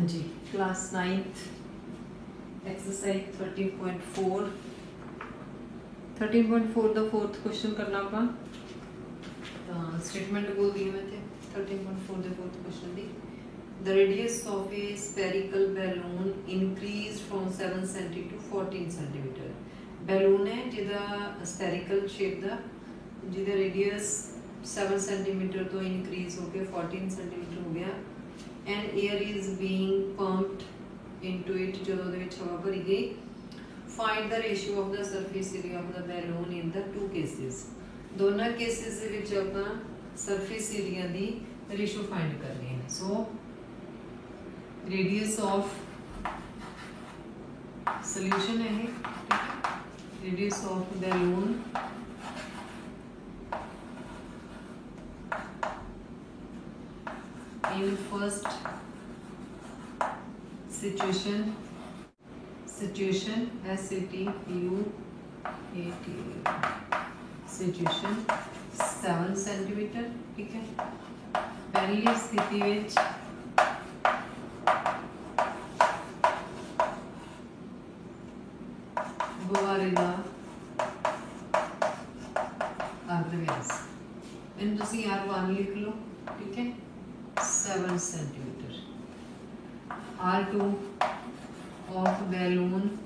Ji class 9th exercise 13.4 the fourth question करना ਆਪਾਂ statement बोल दी मैं 13.4 द फोर्थ क्वेश्चन दी the radius of a spherical balloon increased from 7 cm to 14 cm balloon है जिदा spherical shape दा जिदा radius 7 cm तो increase हो के 14 cm हो गया and air is being pumped into it ਜਦੋਂ ਉਹਦੇ ਵਿੱਚ ਹਵਾ ਭਰੀ ਗਈ find the ratio of the surface area of the balloon in the two cases ਦੋਨਾਂ cases ਦੇ ਵਿੱਚ ਆਪਾਂ surface area ਦੀ ratio find ਕਰਨੀ ਹੈ so radius of solution है radius of balloon in first situation SATUAT situation 7 centimetre ठीक है पहली स्थिति विच गुब्बारे का अर्धव्यास इन तुसी R1 लिख लो ठीक है 7 centimetre R2 of balloon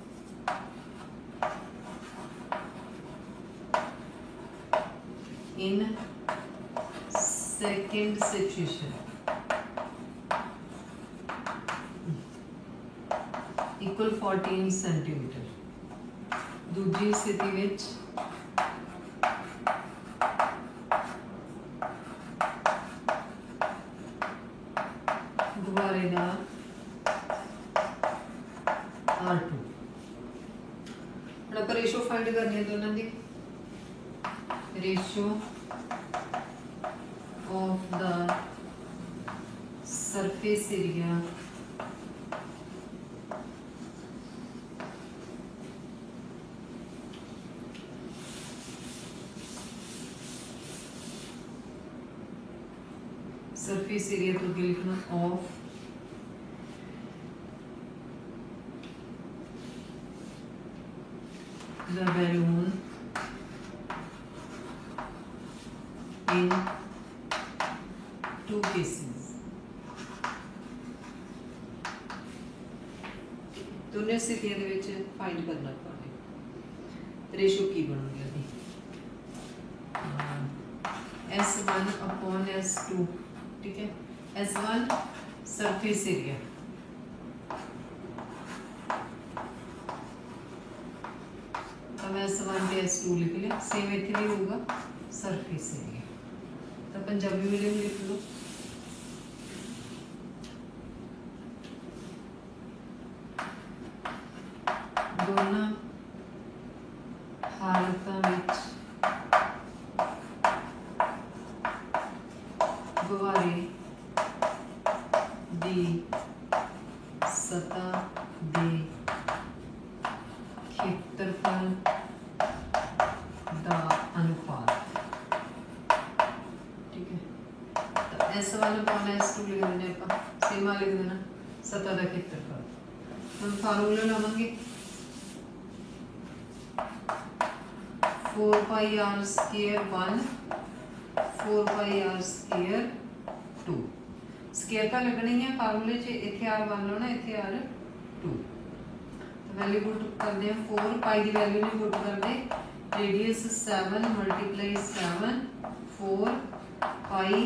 in second situation equal 14 centimetre दूसरी स्थिति विच गुब्बारे का R2 हम रेशो फाइंड करनी है दोनों की ratio of the surface area surface area तो क्या लिखना of the balloon in two cases दोनों स्थितियों ਦੇ ਵਿੱਚ फाइंड करना पावे रेशो की बनूगी अभी S1 upon S2 ठीक है S1 सरफेस एरिया S1 पे S2 लिख लिया सेम इतने भी होगा सरफेस एरिया तो पंजाबी मीडियम लिख लो दोनों हालतों विच गुब्बारे दी सतह दे क्षेत्रफल अनुपात ठीक है तो S1 अपॉन S2 लिख देने आप सीमा लिख देना सतह का क्षेत्रफल हम फार्मूला लावांगे 4 पाई r स्क्वायर 1 4 पाई r स्क्वायर 2 स्क्वायर का लगनी है फार्मूले च इथे r1 लो ना इथे r2 वैल्यू पुट करते हैं 4 पाई की वैल्यू नहीं पुट करते radius 7 multiply 7 4 pi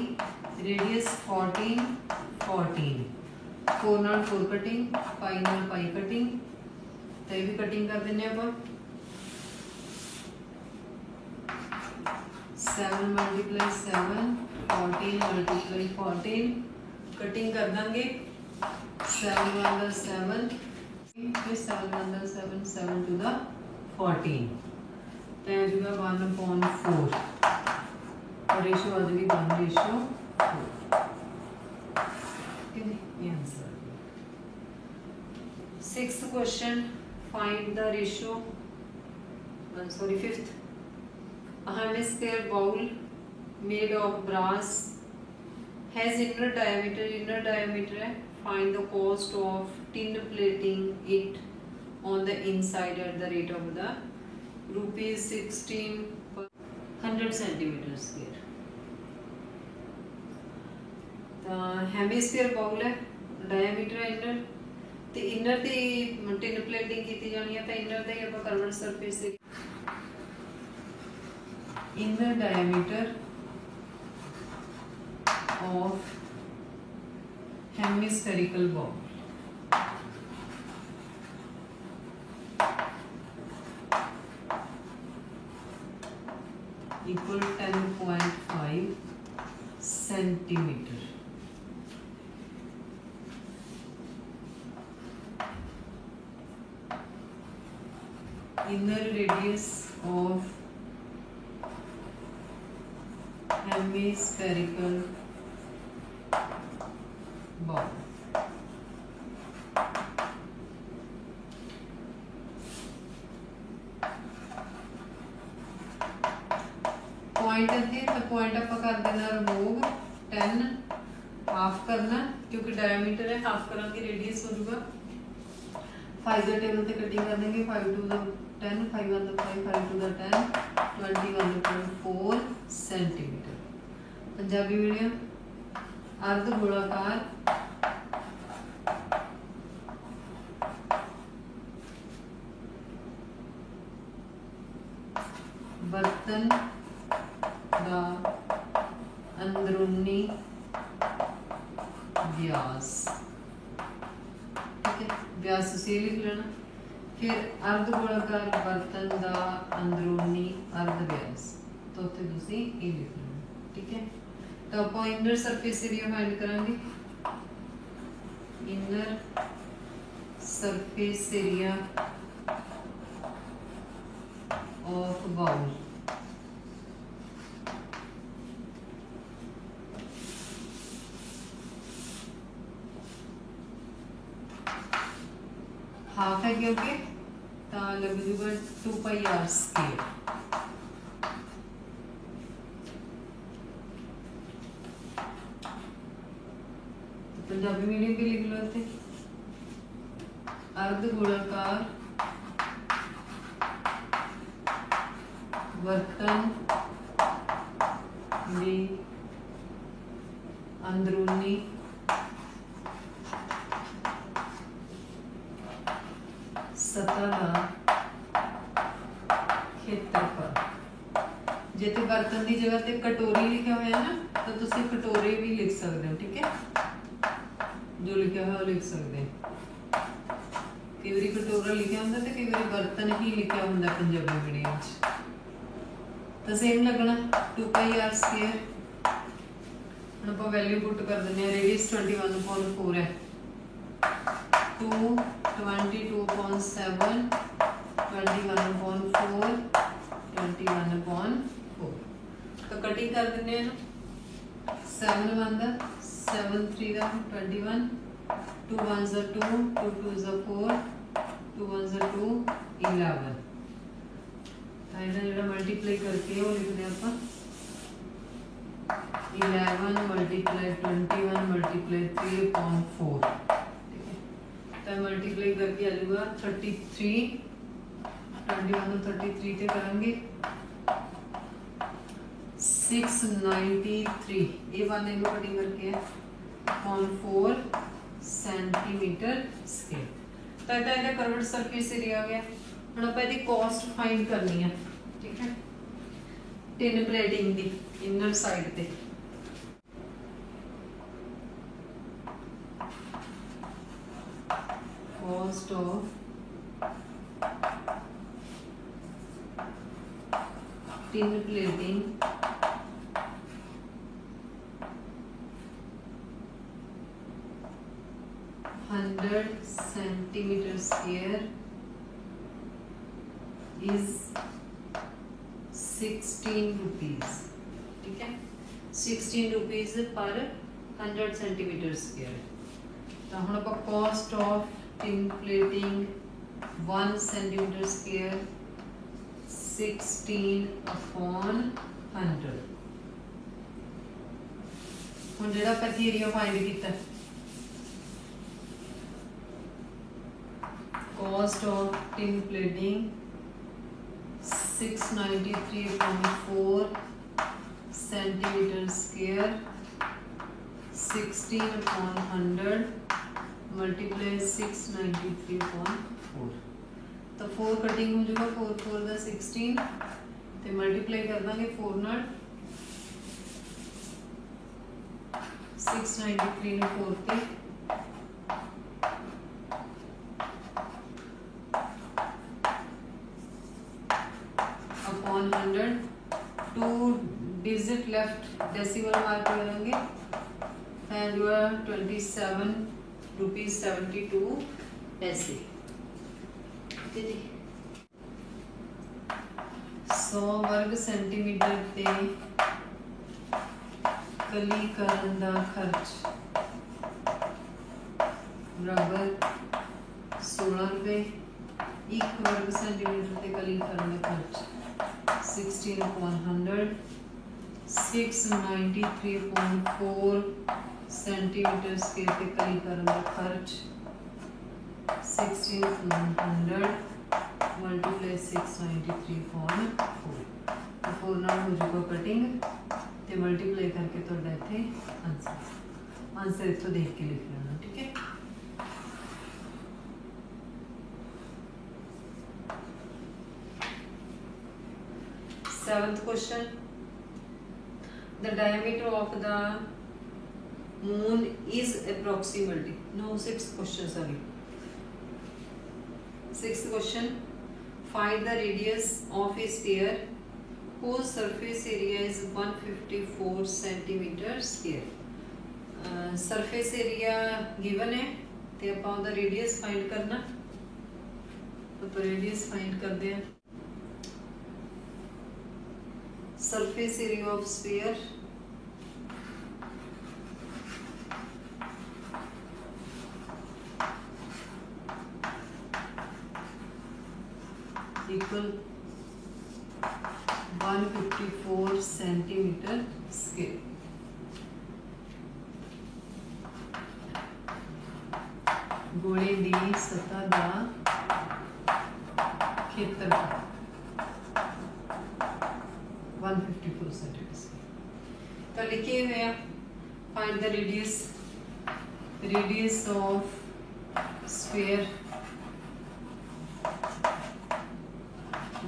radius 14 14 4 not 4 cutting pi not pi cutting तो ये भी कटिंग कर देने आप 7 मल्टीप्लाई 7 14 मल्टीप्लाई 14 कटिंग कर देंगे 7 1 7 7 to the 14 तो यह जुगा 1/4 और रेशो आ जाएगी 1/4 ये answer 6th question find the ratio fifth a hemisphere bowl made of brass has inner diameter है find the cost of tin plating it on the inside at the rate of the rupees 16 per 100 centimeter square. तो hemisphere bowl है, diameter है inner ते inner दी tin plating की जानी है। तो इनर दा ही आप कर्वड सरफेस से inner diameter of hemispherical bowl equal 10.5 centimeter. Inner radius of hemispherical bowl. Point थे तो पॉइंट आप कर देना रिमूव 10 हाफ करना क्योंकि डायमीटर है, हाफ करा की रेडियस हो जाएगा। 5 का टेबल से कटिंग कर देंगे 5 to the 10 5 1 to 5 5 to the 10 21.4 centimetre. Punjabi medium अर्ध गोलाकार बर्तन का अंदरूनी व्यास, ठीक है, व्यास से लिख लेना। फिर अर्ध गोलाकार बर्तन का अंदरूनी अर्ध व्यास, तो तुसी ये लिख लेना, ठीक है। तो आप इनर सरफेस एरिया फाइंड करांगे। Inner surface area of bowl half है क्योंकि लग जूगा 2 pi r square. Punjabi medium भी लिख लो थे। अर्ध गोलाकार बर्तन में अंदरूनी सतह खेत्रफल। जिथे बर्तन की जगह ते कटोरी लिखा हुआ है ना, तो तुसी कटोरे भी लिख सकते हो, ठीक है, जो लिखा हुआ लिख सकते हैं। कई बार कटोरा लिखा होंगे तो कई बार बर्तन ही लिखा होंगे पंजाबी मीडियम च, तो सेम लगना 2 पाई आर स्क्वायर। हम आप वैल्यू पुट कर दें। रेडियस 21.4 है, 2 22.7 21.4 21.4। तो कटिंग कर दें ना। 7 1 7 3 21 2 1 2 2 2 4 2 1 2 11। जो मल्टीप्लाई करके वो लिखते हैं आप 11 मल्टीप्लाई 21 मल्टीप्लाई 3/4, ठीक है। तो मल्टीप्लाई करके आ जाएगा 33। 21 तो 33 से करेंगे 693। ये वाले को कटिंग करके है 4 सेंटीमीटर स्केयर। तो इधर कर्व्ड सरफेस एरिया आ गया। हम आप इसकी कॉस्ट फाइंड करनी है, ठीक है, tin plating the inner side पे। Cost of tin plating $100 centimeter square is 16 rupees, ठीक है, 16 rupees पर 100 centimeter square। तो हम आप cost of tin plating 1 centimeter square 16/100। हम जो एरिया फाइंड किया cost of tin plating 693.4 centimeter square 16/100 multiply 693.4 तो 4 कटिंग हो जाएगा 4 4 ਦਾ 16 ਤੇ ਮਲਟੀਪਲਾਈ ਕਰ ਦਾਂਗੇ 4 ਨਾਲ 693 ਨੂੰ 4 ਤੇ upon 100 2 digit left decimal mark करेंगे and you are 27 rupees 72 पैसे 100 वर्ग सेंटीमीटर ते कलीकरण दा खर्च बराबर 16 रुपए 1 वर्ग सेंटीमीटर ते कलीकरण दा खर्च 16/100 693.4 सेंटीमीटर स्क्वायर ते कलीकरण दा खर्च 16/100 मल्टीप्लाई 693.4 तो 4 नाल हो जाएगा कटिंग ते मल्टीप्लाई करके तो इत्थे आंसर इत्थों देख के लिख लेना ठीक है। Seventh question, the diameter of the moon is approximately, no, sixth question, sorry, sixth question, find the radius of a sphere whose surface area is 154 centimeter square. Surface area given है ते आपां उहदा radius find करना तो radius find करते हैं surface area of sphere equal 154 centimeter square. गोले दी सतह दा क्षेत्रफल 154 सेंटीमीटर तो लिखे हुए हैं find the radius of sphere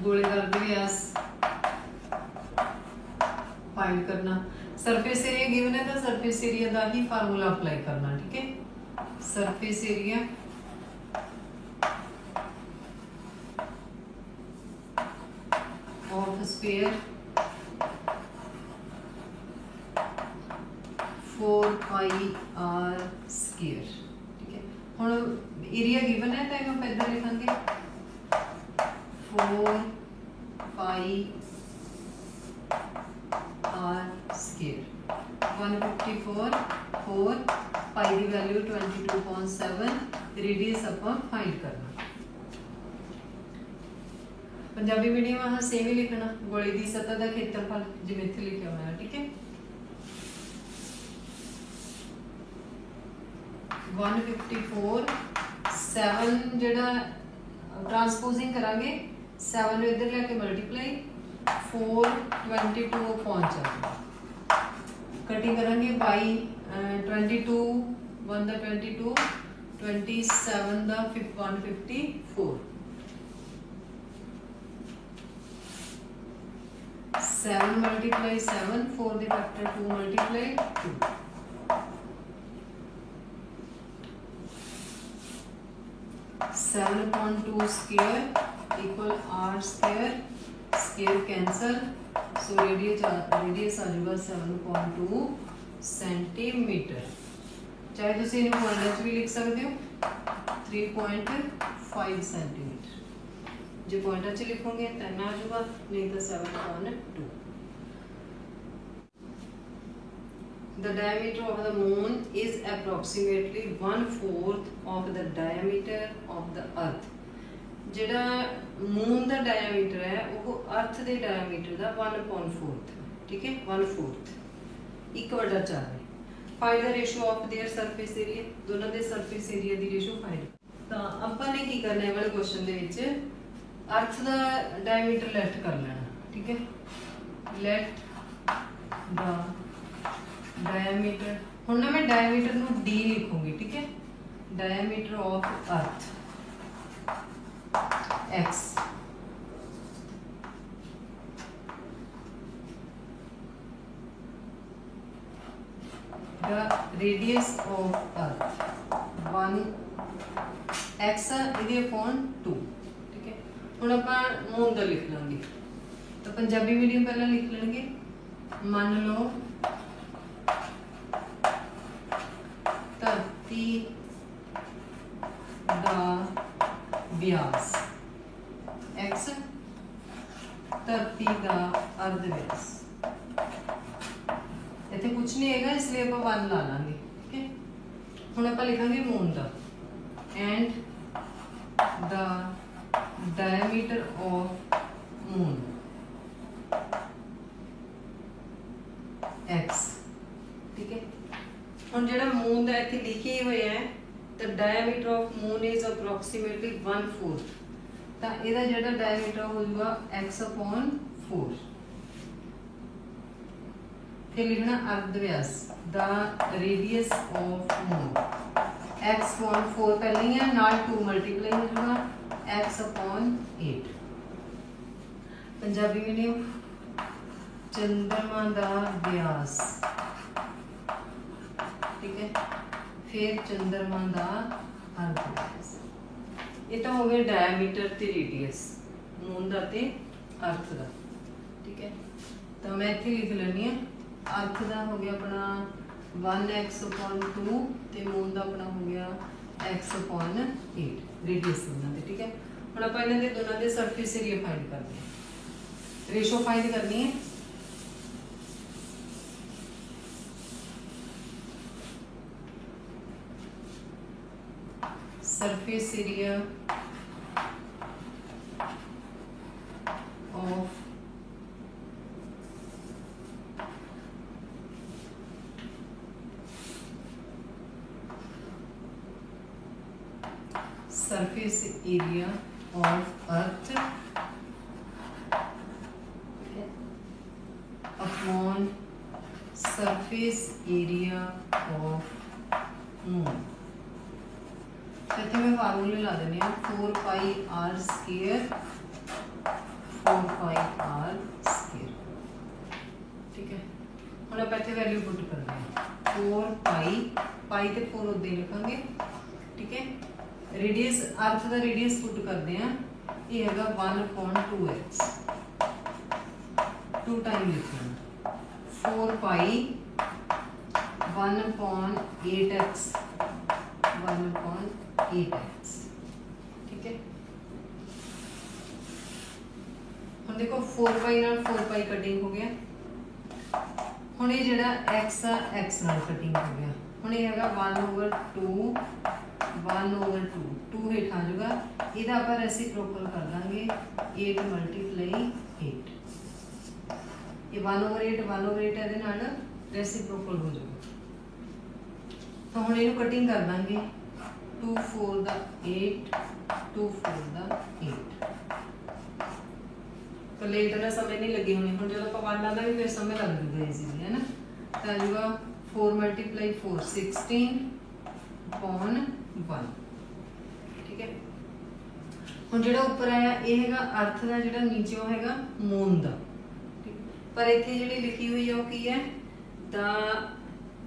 गोलेदार व्यास फाइंड करना सरफेस एरिया गिवन है तो सरफेस एरिया का ही फार्मूला अप्लाई करना ठीक है। Surface area of sphere 4πr square ठीक है। हुण एरिया गिवन है तो हम इधर लिखांगे 4πr स्क्वायर 154 4 पाई की वैल्यू 22.7 रेडियस अपन फाइंड करना। पंजाबी मीडियम हाँ सेम ही लिखना गोले की सतह का क्षेत्रफल जिवें इत्थे लिखा हुआ है ठीक है। 154 7 जिहड़ा ट्रांसपोजिंग करांगे 7 नूं इधर लेके मल्टीप्लाई 422 कटिंग करांगे बाई 22 1 दा 22 27 दा 154 7 multiply 7 4 the factor 2 multiply 2 7/2 square equal r square square cancel so radius आ जाएगा 7.2 सेंटीमीटर चाहे तुम इन्हें पॉइंट भी लिख सकते हो 3.5 सेंटीमीटर जो पॉइंट च लिखोगे 10 आ जाएगा नहीं तो 7.2। The diameter of the moon is approximately 1/4 of the diameter of the earth. जिहड़ा मून दा डायमीटर है वो अर्थ दे डायमीटर दा 1/4 ठीक है 1/4 1/4 find the ratio of their surface area दोनों the surface area the ratio find तो ਆਪਾਂ ने की करना है वाले क्वेश्चन दे विच अर्थ का डायमीटर लेट कर लेना, ठीक है। लेट द डायमीटर, हुण ना मैं डायमीटर नूं डी लिखूंगी, ठीक है। Diameter of earth x, the radius of earth 1 x इहदे अपॉन 2, ठीक है। हुण आपां मून दा लिख लांगे, तो पंजाबी मीडियम पहला लिख लेंगे। मान लो धरती दा व्यास एक्स, धरती दा अर्ध व्यास, इत्थे कुछ नहीं है इसलिए आप 1 ला लांगे, ठीक है। हुण आपां लिखांगे मून दा and the diameter of moon x, ठीक है। हुण जिहड़ा मून दा इत्थे लिखे हुए है तो diameter of moon is approximately 1/4, तो इहदा जिहड़ा डायमीटर हो जाएगा एक्स अपॉन 4। फिर लिखना अर्ध व्यास the radius of moon x upon 4 पहले ही है, नाल 2 मल्टीप्लाई हो जाएगा एक्स अपॉन 8। पंजाबी मीडियम चंद्रमा दा व्यास, ठीक है। फिर चंद्रमा दा अर्ध व्यास, ये तो हो गया डायमीटर ते रेडियस मून दा ते अर्थ दा, ठीक है। तो मैं इत्थे लिख लैनी है अर्थ दा हो गया अपना 1x अपॉन 2 ते मून दा अपना हो गया x अपॉन 8 रेडियस दोनों दे, ठीक है। हुण आपां इन्हां दे दोनों दे सरफेस एरिया फाइंड करते हैं, रेशो फाइंड करनी है। Surface area of surface area of earth upon surface area of moon। मैं फार्मूले ला देने 4 पाई r स्क्वायर 4 पाई r स्क्वायर, ठीक है। हम आप इत्थे वैल्यू पुट करते हैं 4 पाई पाई ते 4 उदे लिखांगे, ठीक है। रेडियस अर्थ का रेडियस पुट करते हैं, ये हैगा 1/2x 2 टाइम लिखना 4 पाई 1/8x 1/8x, ठीक है। हम देखो 4 पाई नाल 4 पाई कटिंग हो गया। हुण ये जिहड़ा x आ x नाल कटिंग हो गया। हुण ये हैगा 1/2 1/2 2 हेठ आ जाएगा, इहदा आपां रेसिप्रोकल कर दांगे 8 मल्टीप्लाई 8, ये 1/8 1/8 इहदे नाल रेसिप्रोकल हो जाएगा। तो हुण इहनूं कटिंग कर दांगे 2 4 दा 8 2 4 दा 8, तो लेट ना समय नहीं लगी होनी। हुण जदों आपां 1 लांदा भी फिर समय लग जूगा इजीली, है ना। तो आ जाएगा 4 × 4 16/1, ठीक है। हुण जिहड़ा उपर आया ये हैगा अर्थ दा, जिहड़ा नीचे वो हैगा मून दा, ठीक। पर इत्थे जिहड़ी लिखी हुई है वो की है दा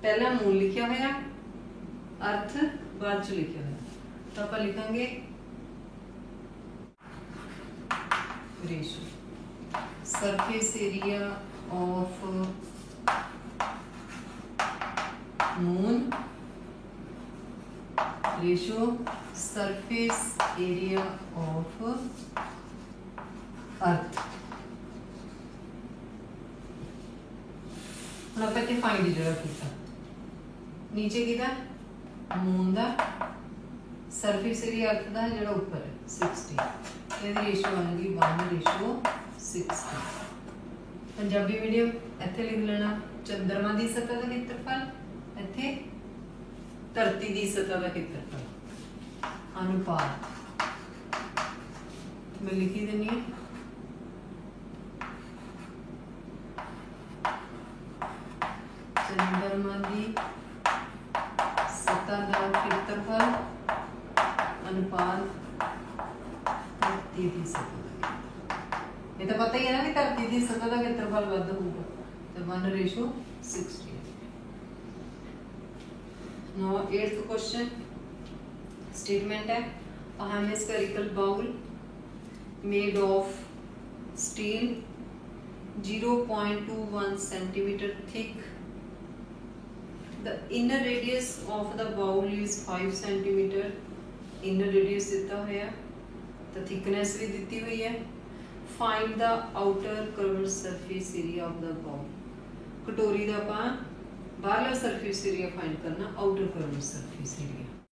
पहला मून लिखिया होया, अर्थ बाद च लिखिया होया। तो आपां लिखांगे ratio surface area of moon ratio surface area of earth. हम आप फाइंड जगह किया नीचे किया मून दा सरफेस एरिया अर्थ दा जो उपर है 60, ये रेशियो आएगी 1/60। पंजाबी मीडियम इत्थे लिख लेना चंद्रमा की सतह का क्षेत्रफल, इत्थे धरती की सतह का क्षेत्रफल आ अनुपात मैं लिखी देनी है चंद्रमा की सतह का क्षेत्रफल अनुपात धरती की सतह का। ये तो पता ही है ना कि धरती की सतह का क्षेत्रफल वध होगा तो 1:60। Now 8th question statement है a hemispherical bowl made of steel 0.21 centimeter thick. The inner radius of the bowl is 5 centimeter. Inner radius दिता हुआ तो thickness भी दी हुई है. Find the outer curved surface area of the bowl. कटोरी का बाहरला surface area find करना outer curved surface area